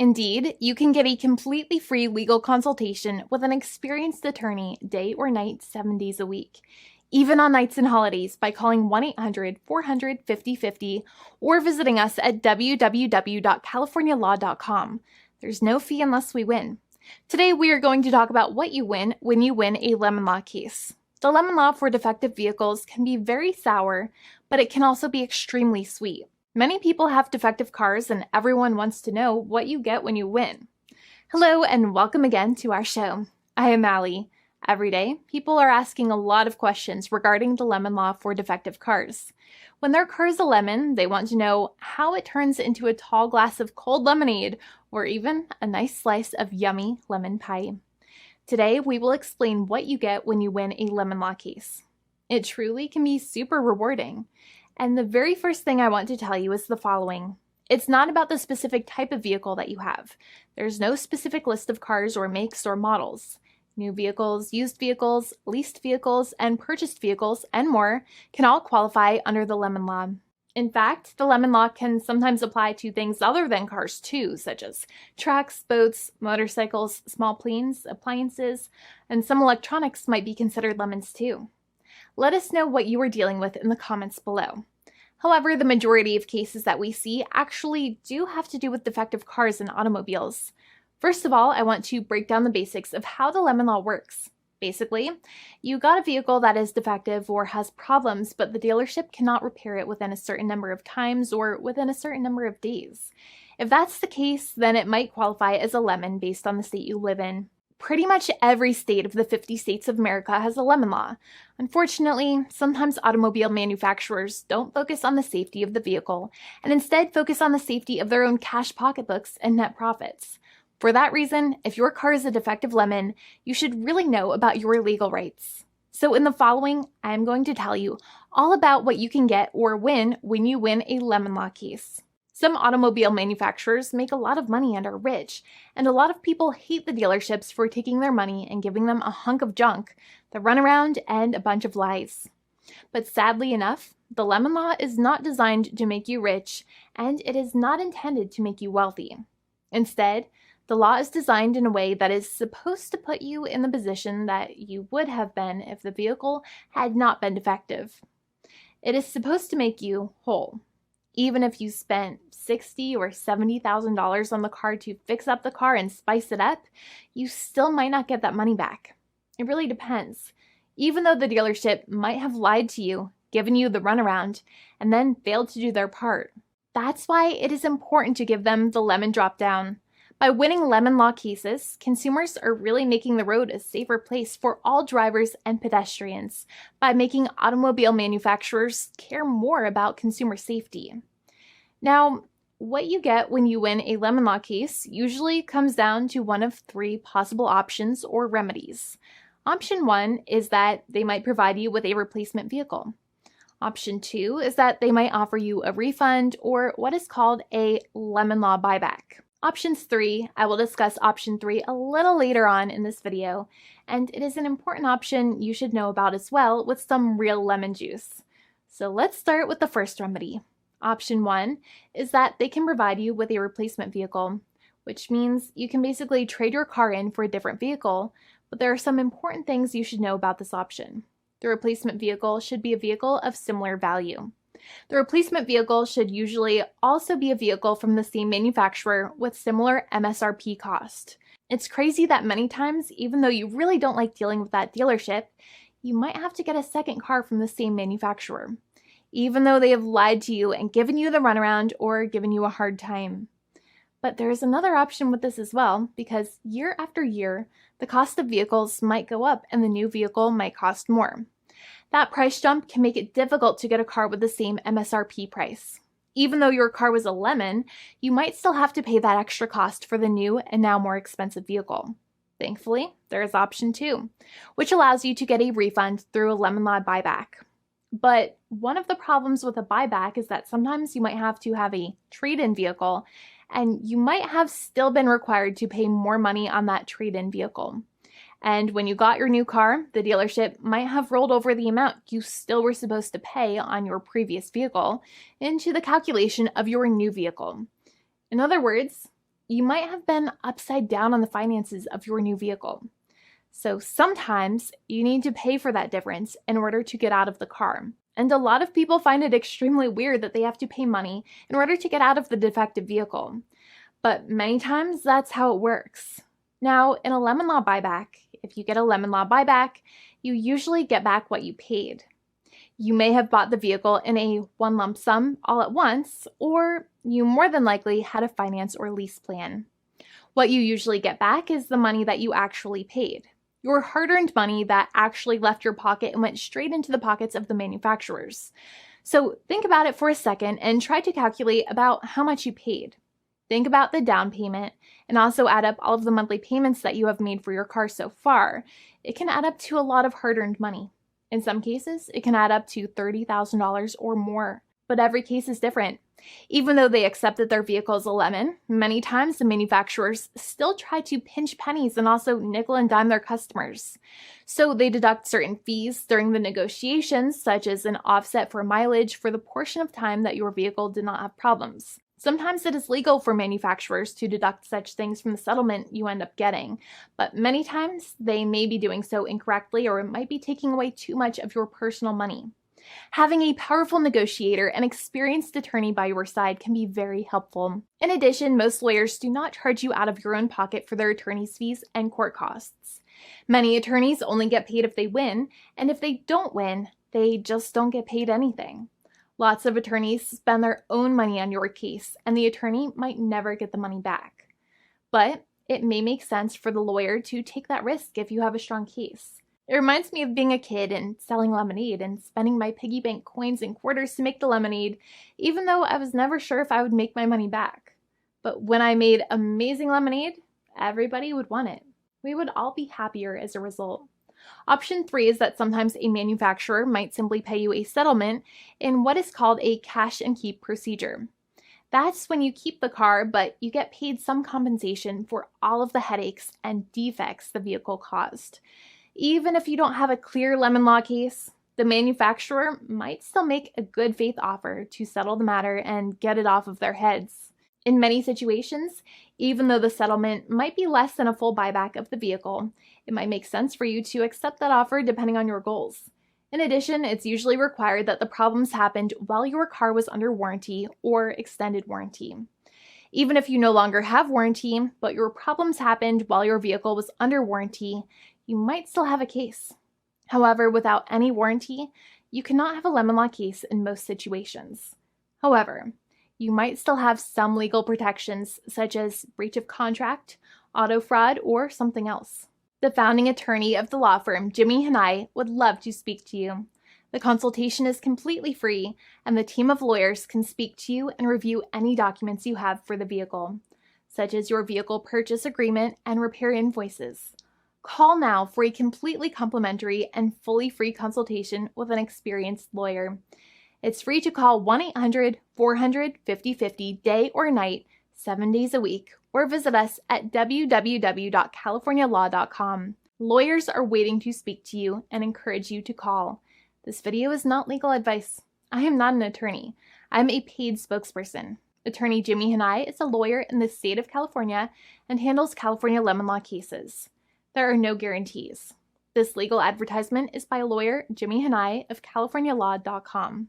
Indeed, you can get a completely free legal consultation with an experienced attorney day or night, 7 days a week, even on nights and holidays by calling 1-800-400-5050 or visiting us at www.californialaw.com. There's no fee unless we win. Today, we are going to talk about what you win when you win a lemon law case. The lemon law for defective vehicles can be very sour, but it can also be extremely sweet. Many people have defective cars, and everyone wants to know what you get when you win. Hello, and welcome again to our show. I am Allie. Every day, people are asking a lot of questions regarding the lemon law for defective cars. When their car is a lemon, they want to know how it turns into a tall glass of cold lemonade, or even a nice slice of yummy lemon pie. Today, we will explain what you get when you win a lemon law case. It truly can be super rewarding. And the very first thing I want to tell you is the following. It's not about the specific type of vehicle that you have. There's no specific list of cars or makes or models. New vehicles, used vehicles, leased vehicles, and purchased vehicles, and more can all qualify under the lemon law. In fact, the lemon law can sometimes apply to things other than cars too, such as trucks, boats, motorcycles, small planes, appliances, and some electronics might be considered lemons too. Let us know what you are dealing with in the comments below. However, the majority of cases that we see actually do have to do with defective cars and automobiles. First of all, I want to break down the basics of how the lemon law works. Basically, you got a vehicle that is defective or has problems, but the dealership cannot repair it within a certain number of times or within a certain number of days. If that's the case, then it might qualify as a lemon based on the state you live in. Pretty much every state of the 50 states of America has a lemon law. Unfortunately, sometimes automobile manufacturers don't focus on the safety of the vehicle and instead focus on the safety of their own cash pocketbooks and net profits. For that reason, if your car is a defective lemon, you should really know about your legal rights. So in the following, I am going to tell you all about what you can get or win when you win a lemon law case. Some automobile manufacturers make a lot of money and are rich, and a lot of people hate the dealerships for taking their money and giving them a hunk of junk, the runaround, and a bunch of lies. But sadly enough, the lemon law is not designed to make you rich, and it is not intended to make you wealthy. Instead, the law is designed in a way that is supposed to put you in the position that you would have been if the vehicle had not been defective. It is supposed to make you whole. Even if you spent $60,000 or $70,000 on the car to fix up the car and spice it up, you still might not get that money back. It really depends. Even though the dealership might have lied to you, given you the runaround, and then failed to do their part. That's why it is important to give them the lemon drop down. By winning lemon law cases, consumers are really making the road a safer place for all drivers and pedestrians by making automobile manufacturers care more about consumer safety. Now, what you get when you win a lemon law case usually comes down to one of three possible options or remedies. Option 1 is that they might provide you with a replacement vehicle. Option 2 is that they might offer you a refund or what is called a lemon law buyback. Options 3, I will discuss option 3 a little later on in this video, and it is an important option you should know about as well with some real lemon juice. So let's start with the first remedy. Option 1 is that they can provide you with a replacement vehicle, which means you can basically trade your car in for a different vehicle, but there are some important things you should know about this option. The replacement vehicle should be a vehicle of similar value. The replacement vehicle should usually also be a vehicle from the same manufacturer with similar MSRP cost. It's crazy that many times, even though you really don't like dealing with that dealership, you might have to get a second car from the same manufacturer, even though they have lied to you and given you the runaround or given you a hard time. But there is another option with this as well, because year after year, the cost of vehicles might go up and the new vehicle might cost more. That price jump can make it difficult to get a car with the same MSRP price. Even though your car was a lemon, you might still have to pay that extra cost for the new and now more expensive vehicle. Thankfully, there is option 2, which allows you to get a refund through a lemon law buyback. But one of the problems with a buyback is that sometimes you might have to have a trade-in vehicle, and you might have still been required to pay more money on that trade-in vehicle. And when you got your new car, the dealership might have rolled over the amount you still were supposed to pay on your previous vehicle into the calculation of your new vehicle. In other words, you might have been upside down on the finances of your new vehicle. So sometimes you need to pay for that difference in order to get out of the car. And a lot of people find it extremely weird that they have to pay money in order to get out of the defective vehicle. But many times that's how it works. Now, in a lemon law buyback, if you get a lemon law buyback, you usually get back what you paid. You may have bought the vehicle in a one lump sum all at once, or you more than likely had a finance or lease plan. What you usually get back is the money that you actually paid. Your hard-earned money that actually left your pocket and went straight into the pockets of the manufacturers. So think about it for a second and try to calculate about how much you paid. Think about the down payment and also add up all of the monthly payments that you have made for your car so far. It can add up to a lot of hard-earned money. In some cases, it can add up to $30,000 or more, but every case is different. Even though they accept that their vehicle is a lemon, many times the manufacturers still try to pinch pennies and also nickel and dime their customers. So they deduct certain fees during the negotiations, such as an offset for mileage for the portion of time that your vehicle did not have problems. Sometimes it is legal for manufacturers to deduct such things from the settlement you end up getting, but many times they may be doing so incorrectly or it might be taking away too much of your personal money. Having a powerful negotiator and experienced attorney by your side can be very helpful. In addition, most lawyers do not charge you out of your own pocket for their attorney's fees and court costs. Many attorneys only get paid if they win, and if they don't win, they just don't get paid anything. Lots of attorneys spend their own money on your case, and the attorney might never get the money back. But it may make sense for the lawyer to take that risk if you have a strong case. It reminds me of being a kid and selling lemonade and spending my piggy bank coins and quarters to make the lemonade, even though I was never sure if I would make my money back. But when I made amazing lemonade, everybody would want it. We would all be happier as a result. Option 3 is that sometimes a manufacturer might simply pay you a settlement in what is called a cash and keep procedure. That's when you keep the car, but you get paid some compensation for all of the headaches and defects the vehicle caused. Even if you don't have a clear lemon law case, the manufacturer might still make a good faith offer to settle the matter and get it off of their heads. In many situations, even though the settlement might be less than a full buyback of the vehicle, it might make sense for you to accept that offer depending on your goals. In addition, it's usually required that the problems happened while your car was under warranty or extended warranty. Even if you no longer have warranty, but your problems happened while your vehicle was under warranty, you might still have a case. However, without any warranty, you cannot have a lemon law case in most situations. However, you might still have some legal protections such as breach of contract, auto fraud, or something else. The founding attorney of the law firm, Jimmy and I, would love to speak to you. The consultation is completely free, and the team of lawyers can speak to you and review any documents you have for the vehicle, such as your vehicle purchase agreement and repair invoices. Call now for a completely complimentary and fully free consultation with an experienced lawyer. It's free to call 1-800-400-5050 day or night, 7 days a week, or visit us at www.californialaw.com. Lawyers are waiting to speak to you and encourage you to call. This video is not legal advice. I am not an attorney. I'm a paid spokesperson. Attorney Jimmy Hanai is a lawyer in the state of California and handles California lemon law cases. There are no guarantees. This legal advertisement is by lawyer Jimmy Hanai of CaliforniaLaw.com.